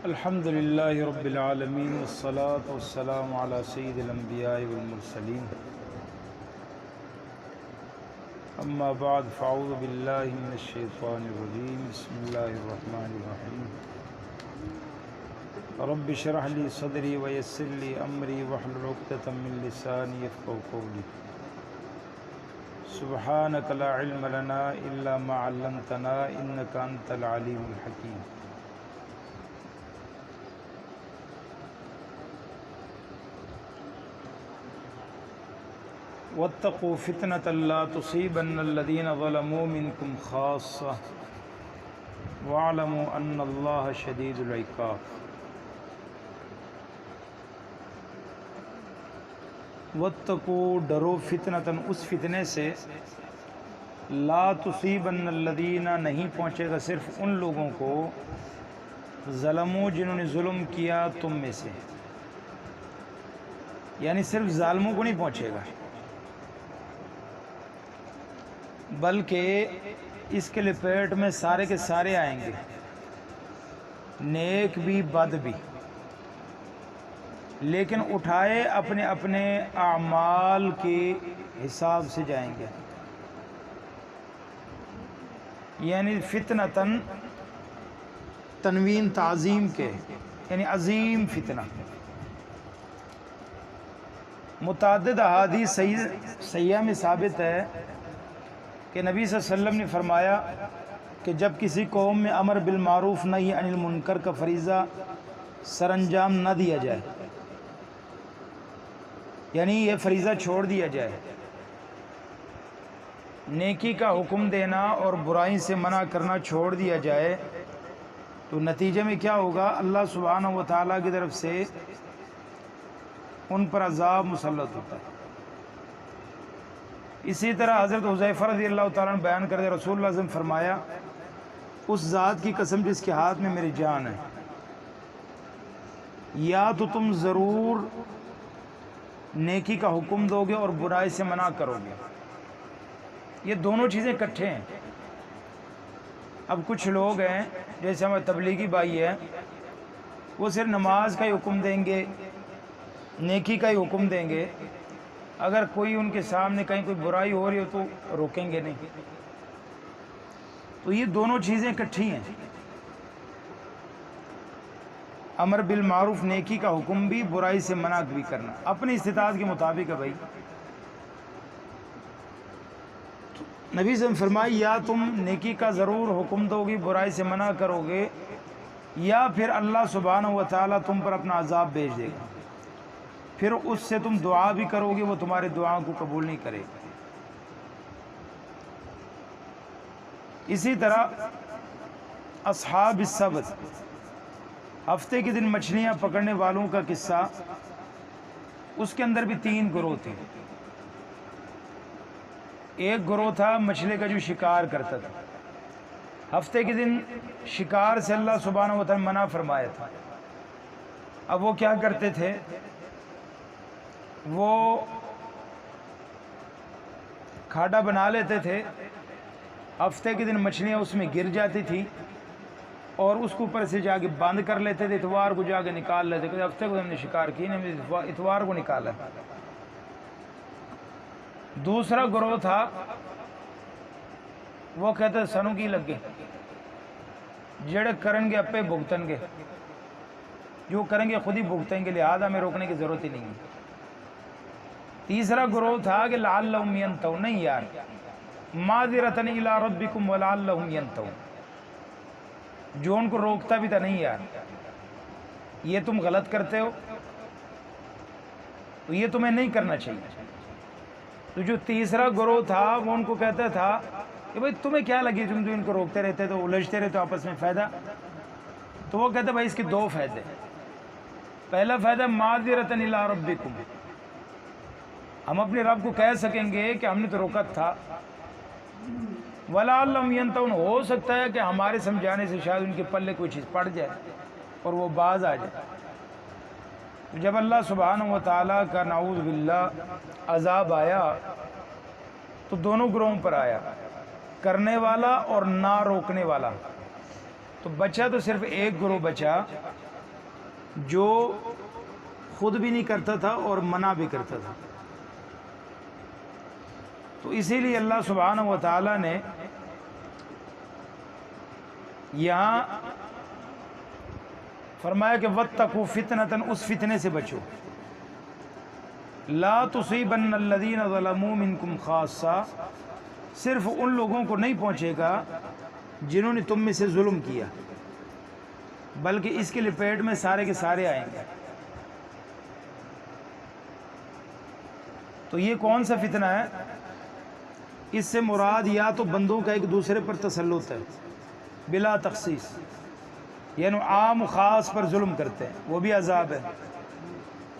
الحمد للہ رب العالمین والصلاة والسلام علی سید الانبیاء والمرسلین اما بعد فاعوذ باللہ من الشیطان الرجیم بسم اللہ الرحمن الرحیم رب اشرح لی صدری ویسر لی امری واحلل عقدۃ من لسانی یفقهوا قولی سبحانک لا علم لنا الا ما علمتنا انک انت العلیم الحکیم۔ واتقوا فتنة لا تصيبن الذين ظلموا منكم خاصة واعلموا ان اللہ شدید العقاب۔ واتقوا ڈرو فتنة اس فتنے سے لا تصيبن الذين نہیں پہنچے گا صرف ان لوگوں کو ظلموا جنہوں نے ظلم کیا تم میں سے، یعنی صرف ظالموں کو نہیں پہنچے گا بلکہ اس کے لپیٹ میں سارے کے سارے آئیں گے، نیک بھی بد بھی، لیکن اٹھائے اپنے اپنے اعمال کے حساب سے جائیں گے۔ یعنی فتنتاً تنوین تعظیم کے، یعنی عظیم فتنہ۔ متعدد احادیث صحیحہ میں ثابت ہے کہ نبی صلی اللہ علیہ وسلم نے فرمایا کہ جب کسی قوم میں امر بالمعروف نہی عن المنکر کا فریضہ سر انجام نہ دیا جائے، یعنی یہ فریضہ چھوڑ دیا جائے، نیکی کا حکم دینا اور برائی سے منع کرنا چھوڑ دیا جائے، تو نتیجے میں کیا ہوگا؟ اللہ سبحانہ و تعالیٰ کی طرف سے ان پر عذاب مسلط ہوتا ہے۔ اسی طرح حضرت حذیفہ رضی اللہ تعالیٰ عنہ بیان کرتے رسول اللہ صلی اللہ علیہ وسلم فرمایا، اس ذات کی قسم جس کے ہاتھ میں میری جان ہے، یا تو تم ضرور نیکی کا حکم دو گے اور برائی سے منع کرو گے، یہ دونوں چیزیں اکٹھے ہیں۔ اب کچھ لوگ ہیں جیسے ہمارے تبلیغی بھائی ہیں، وہ صرف نماز کا ہی حکم دیں گے، نیکی کا ہی حکم دیں گے، اگر کوئی ان کے سامنے کہیں کوئی برائی ہو رہی ہو تو روکیں گے نہیں۔ تو یہ دونوں چیزیں اکٹھی ہیں، امر بالمعروف نیکی کا حکم بھی، برائی سے منع بھی کرنا اپنی استطاعت کے مطابق ہے بھائی۔ نبی صلی اللہ علیہ وسلم فرمائی، یا تم نیکی کا ضرور حکم دو گی، برائی سے منع کرو گے، یا پھر اللہ سبحانہ و تعالیٰ تم پر اپنا عذاب بھیج دے گا، پھر اس سے تم دعا بھی کرو گے، وہ تمہارے دعاؤں کو قبول نہیں کرے گا۔ اسی طرح اصحاب السبت، ہفتے کے دن مچھلیاں پکڑنے والوں کا قصہ، اس کے اندر بھی 3 گروہ تھے۔ ایک گروہ تھا مچھلی کا جو شکار کرتا تھا، ہفتے کے دن شکار سے اللہ سبحانہ و تعالیٰ منع فرمایا تھا۔ اب وہ کیا کرتے تھے؟ وہ کھاڈا بنا لیتے تھے، ہفتے کے دن مچھلیاں اس میں گر جاتی تھی اور اس کو اوپر سے جا کے بند کر لیتے تھے، اتوار کو جا کے نکال لیتے تھے، ہفتے کو ہم نے شکار کی نہیں، اتوار کو نکالا۔ دوسرا گروہ تھا، وہ کہتے سنوں کی لگ گئے، جڑے کریں گے اپے بھگتن گے، جو کریں گے خود ہی بھگتیں گے، لہذا ہمیں روکنے کی ضرورت ہی نہیں ہے۔ تیسرا گروہ تھا کہ لعلہم ینتہون، نہیں یار، معذرۃ الی ربکم ولعلہم ینتہون، جو ان کو روکتا بھی تھا، نہیں یار یہ تم غلط کرتے ہو تو یہ تمہیں نہیں کرنا چاہیے۔ تو جو تیسرا گروہ تھا وہ ان کو کہتا تھا کہ بھائی تمہیں کیا لگی، تم جو ان کو روکتے رہتے تو الجھتے رہتے آپس میں، فائدہ؟ تو وہ کہتے بھائی اس کے 2 فائدے۔ پہلا فائدہ معذرۃ الی ربکم، ہم اپنے رب کو کہہ سکیں گے کہ ہم نے تو روکا تھا، وَلَعَلَّهُمْ يَنْتَهُونَ، ہو سکتا ہے کہ ہمارے سمجھانے سے شاید ان کے پلے کوئی چیز پڑ جائے اور وہ باز آ جائے۔ جب اللہ سبحانہ و تعالیٰ کا نعوذ باللہ عذاب آیا تو دونوں گروہوں پر آیا، کرنے والا اور نہ روکنے والا۔ تو بچا تو صرف ایک گروہ بچا جو خود بھی نہیں کرتا تھا اور منع بھی کرتا تھا۔ تو اسی لیے اللہ سبحانہ و تعالی نے یہاں فرمایا کہ وَاتَّقُوا فِتْنَةً، اس فتنے سے بچو، لا تصیبن الذین ظلموا منکم خاصہ، صرف ان لوگوں کو نہیں پہنچے گا جنہوں نے تم میں سے ظلم کیا، بلکہ اس کے لپیٹ میں سارے کے سارے آئیں گے۔ تو یہ کون سا فتنہ ہے؟ اس سے مراد یا تو بندوں کا ایک دوسرے پر تسلط ہے بلا تخصیص، یعنی عام و خاص پر ظلم کرتے ہیں، وہ بھی عذاب ہے،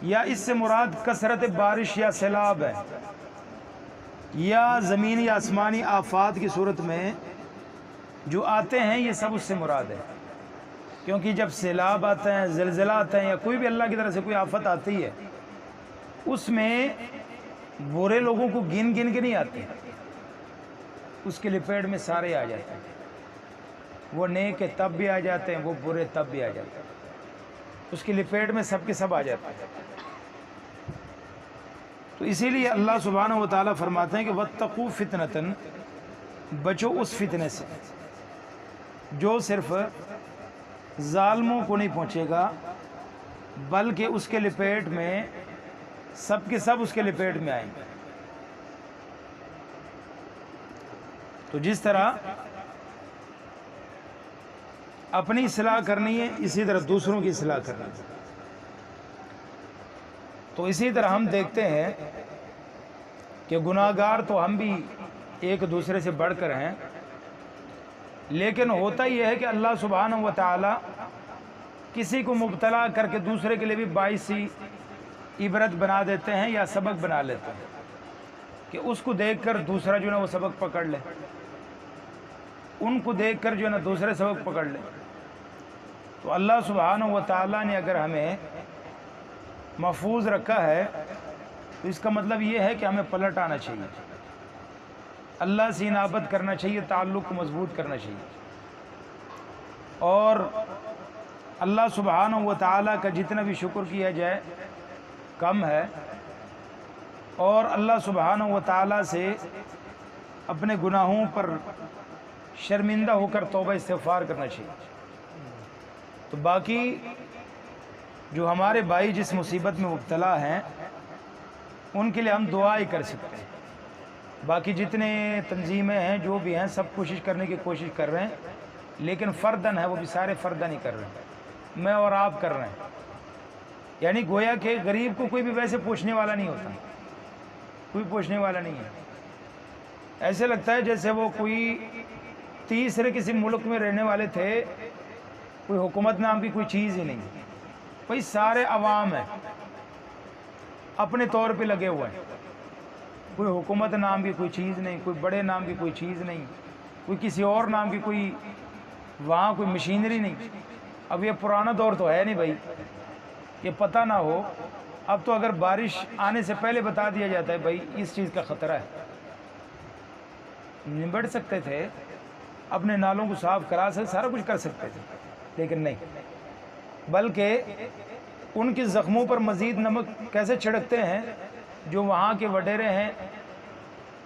یا اس سے مراد کثرت بارش یا سیلاب ہے، یا زمینی یا آسمانی آفات کی صورت میں جو آتے ہیں، یہ سب اس سے مراد ہے۔ کیونکہ جب سیلاب آتے ہیں، زلزلہ آتے ہیں، یا کوئی بھی اللہ کی طرف سے کوئی آفت آتی ہے، اس میں برے لوگوں کو گن گن کے نہیں آتے، اس کے لپیٹ میں سارے آ جاتے ہیں، وہ نیک تب بھی آ جاتے ہیں، وہ برے تب بھی آ جاتے ہیں، اس کی لپیٹ میں سب کے سب آ جاتے ہیں۔ تو اسی لیے اللہ سبحانہ و تعالیٰ فرماتے ہیں کہ وَاتَّقُوا فِتْنَةً، بچو اس فتنے سے جو صرف ظالموں کو نہیں پہنچے گا، بلکہ اس کے لپیٹ میں سب کے سب اس کے لپیٹ میں آئیں گے۔ تو جس طرح اپنی اصلاح کرنی ہے، اسی طرح دوسروں کی اصلاح کرنی ہے۔ تو اسی طرح ہم دیکھتے ہیں کہ گناہ گار تو ہم بھی ایک دوسرے سے بڑھ کر ہیں، لیکن ہوتا یہ ہے کہ اللہ سبحانہ و تعالی کسی کو مبتلا کر کے دوسرے کے لیے بھی باعث عبرت بنا دیتے ہیں یا سبق بنا لیتے ہیں کہ اس کو دیکھ کر دوسرا جو ہے نا وہ سبق پکڑ لے، ان کو دیکھ کر جو ہے نا دوسرے سبق پکڑ لے۔ تو اللہ سبحانہ و تعالیٰ نے اگر ہمیں محفوظ رکھا ہے تو اس کا مطلب یہ ہے کہ ہمیں پلٹ آنا چاہیے، اللہ سے انابت کرنا چاہیے، تعلق کو مضبوط کرنا چاہیے، اور اللہ سبحانہ و تعالیٰ کا جتنا بھی شکر کیا جائے کم ہے، اور اللہ سبحانہ و تعالیٰ سے اپنے گناہوں پر شرمندہ ہو کر توبہ استغفار کرنا چاہیے۔ تو باقی جو ہمارے بھائی جس مصیبت میں مبتلا ہیں ان کے لیے ہم دعا ہی کر سکتے ہیں، باقی جتنے تنظیمیں ہیں جو بھی ہیں سب کوشش کرنے کی کوشش کر رہے ہیں، لیکن فردن ہے وہ بھی سارے فردن ہی کر رہے ہیں، میں اور آپ کر رہے ہیں۔ یعنی گویا کہ غریب کو کوئی بھی ویسے پوچھنے والا نہیں ہوتا، کوئی پوچھنے والا نہیں ہے، ایسے لگتا ہے جیسے وہ کوئی تیسرے کسی ملک میں رہنے والے تھے، کوئی حکومت نام کی کوئی چیز ہی نہیں، بھائی سارے عوام ہیں، اپنے طور پہ لگے ہوئے ہیں، کوئی حکومت نام کی کوئی چیز نہیں، کوئی بڑے نام کی کوئی چیز نہیں، کوئی کسی اور نام کی کوئی وہاں کوئی مشینری نہیں۔ اب یہ پرانا دور تو ہے نہیں بھائی، یہ پتہ نہ ہو، اب تو اگر بارش آنے سے پہلے بتا دیا جاتا ہے بھائی اس چیز کا خطرہ ہے، نبٹ سکتے تھے، اپنے نالوں کو صاف کرا سکتے، سارا کچھ کر سکتے تھے، لیکن نہیں، بلکہ ان کے زخموں پر مزید نمک کیسے چھڑکتے ہیں، جو وہاں کے وڈیرے ہیں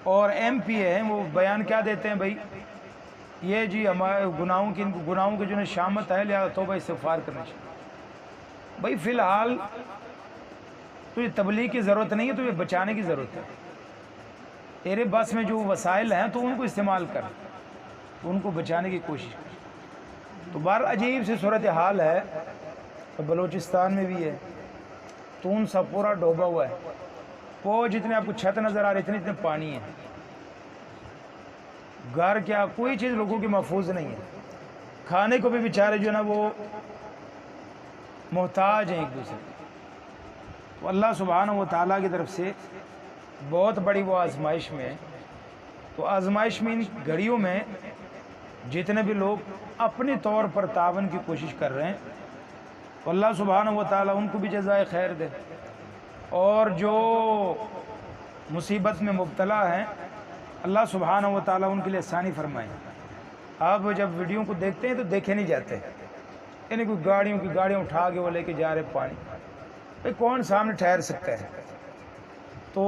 اور ایم پی ہیں، وہ بیان کیا دیتے ہیں بھائی یہ جی ہمارے گناہوں کی جو ہے شامت ہے، لہذا توبہ استغفار کرنا چاہیے۔ بھائی فی الحال تجھے تبلیغ کی ضرورت نہیں ہے، تجھے بچانے کی ضرورت ہے، تیرے بس میں جو وسائل ہیں تو ان کو استعمال کر، ان کو بچانے کی کوشش کر۔ تو بہر عجیب سی صورتحال ہے، بلوچستان میں بھی ہے، تون سا پورا ڈوبا ہوا ہے، وہ جتنے آپ کو چھت نظر آ رہے اتنے پانی ہے، گھر کیا کوئی چیز لوگوں کی محفوظ نہیں ہے، کھانے کو بھی بیچارے جو ہے نا وہ محتاج ہیں ایک دوسرے کے۔ تو اللہ سبحانہ و تعالیٰ کی طرف سے بہت بڑی وہ آزمائش میں ہے، تو آزمائش میں ان گھڑیوں میں جتنے بھی لوگ اپنے طور پر تعاون کی کوشش کر رہے ہیں تو اللہ سبحانہ و تعالیٰ ان کو بھی جزائے خیر دے، اور جو مصیبت میں مبتلا ہیں اللہ سبحانہ و تعالیٰ ان کے لیے آسانی فرمائے۔ آپ جب ویڈیو کو دیکھتے ہیں تو دیکھے نہیں جاتے، یعنی کوئی گاڑیاں اٹھا کے وہ لے کے جا رہے پانی، بھائی کون سامنے ٹھہر سکتا ہے؟ تو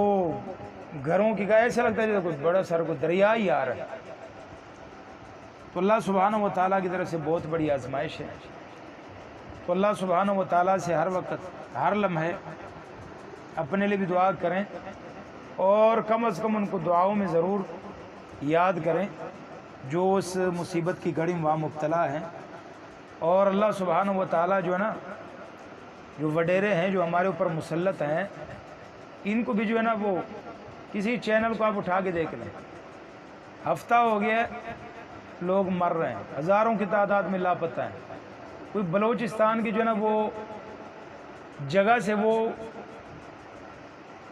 گھروں کی گائے ایسا لگتا ہے جیسے کوئی بڑا سارا کوئی دریا ہی آ رہا ہے۔ تو اللہ سبحانہ و تعالیٰ کی طرف سے بہت بڑی آزمائش ہے۔ تو اللہ سبحانہ و تعالیٰ سے ہر وقت ہر لمحے اپنے لیے بھی دعا کریں، اور کم از کم ان کو دعاؤں میں ضرور یاد کریں جو اس مصیبت کی گھڑی میں وہاں مبتلا ہیں۔ اور اللہ سبحانہ و تعالیٰ جو ہے نا، جو وڈیرے ہیں جو ہمارے اوپر مسلط ہیں، ان کو بھی جو ہے نا وہ کسی چینل کو آپ اٹھا کے دیکھ لیں، ہفتہ ہو گیا لوگ مر رہے ہیں، ہزاروں کی تعداد میں لاپتہ ہیں۔ کوئی بلوچستان کی جو ہے نا وہ جگہ سے وہ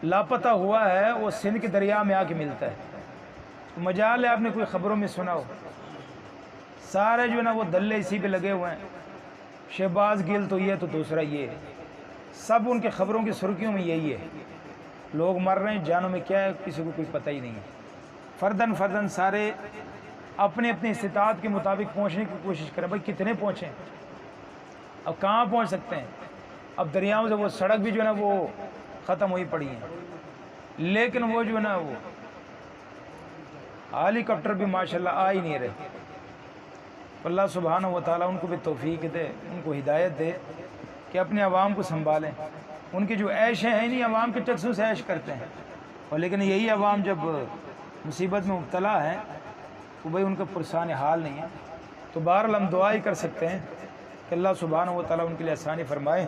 لاپتہ ہوا ہے، وہ سندھ کے دریا میں آ کے ملتا ہے۔ تو مجال ہے آپ نے کوئی خبروں میں سنا ہو، سارے جو ہے نا وہ دلے اسی پہ لگے ہوئے ہیں، شہباز گل تو یہ تو دوسرا یہ ہے، سب ان کے خبروں کی سرخیوں میں یہی ہے، لوگ مر رہے ہیں، جانوں میں کیا ہے کسی کو کوئی پتہ ہی نہیں ہے۔ فرداً سارے اپنے اپنے استطاعت کے مطابق پہنچنے کی کوشش کریں۔ بھائی کتنے پہنچیں، اب کہاں پہنچ سکتے ہیں؟ اب دریاؤں سے وہ سڑک بھی جو ہے نا وہ ختم ہوئی پڑی ہیں، لیکن وہ جو ہے نا وہ ہیلی کاپٹر بھی ماشاءاللہ آ ہی نہیں رہے۔ اللہ سبحانہ و تعالیٰ ان کو بھی توفیق دے، ان کو ہدایت دے کہ اپنے عوام کو سنبھالیں۔ ان کی جو عیشیں ہیں انہیں عوام کے ٹیکسوں سے عیش کرتے ہیں، اور لیکن یہی عوام جب مصیبت میں مبتلا ہے تو بھائی ان کا پرسان حال نہیں ہے۔ تو بہرحال ہم دعا ہی کر سکتے ہیں کہ اللہ سبحانہ و تعالیٰ ان کے لیے آسانی فرمائے۔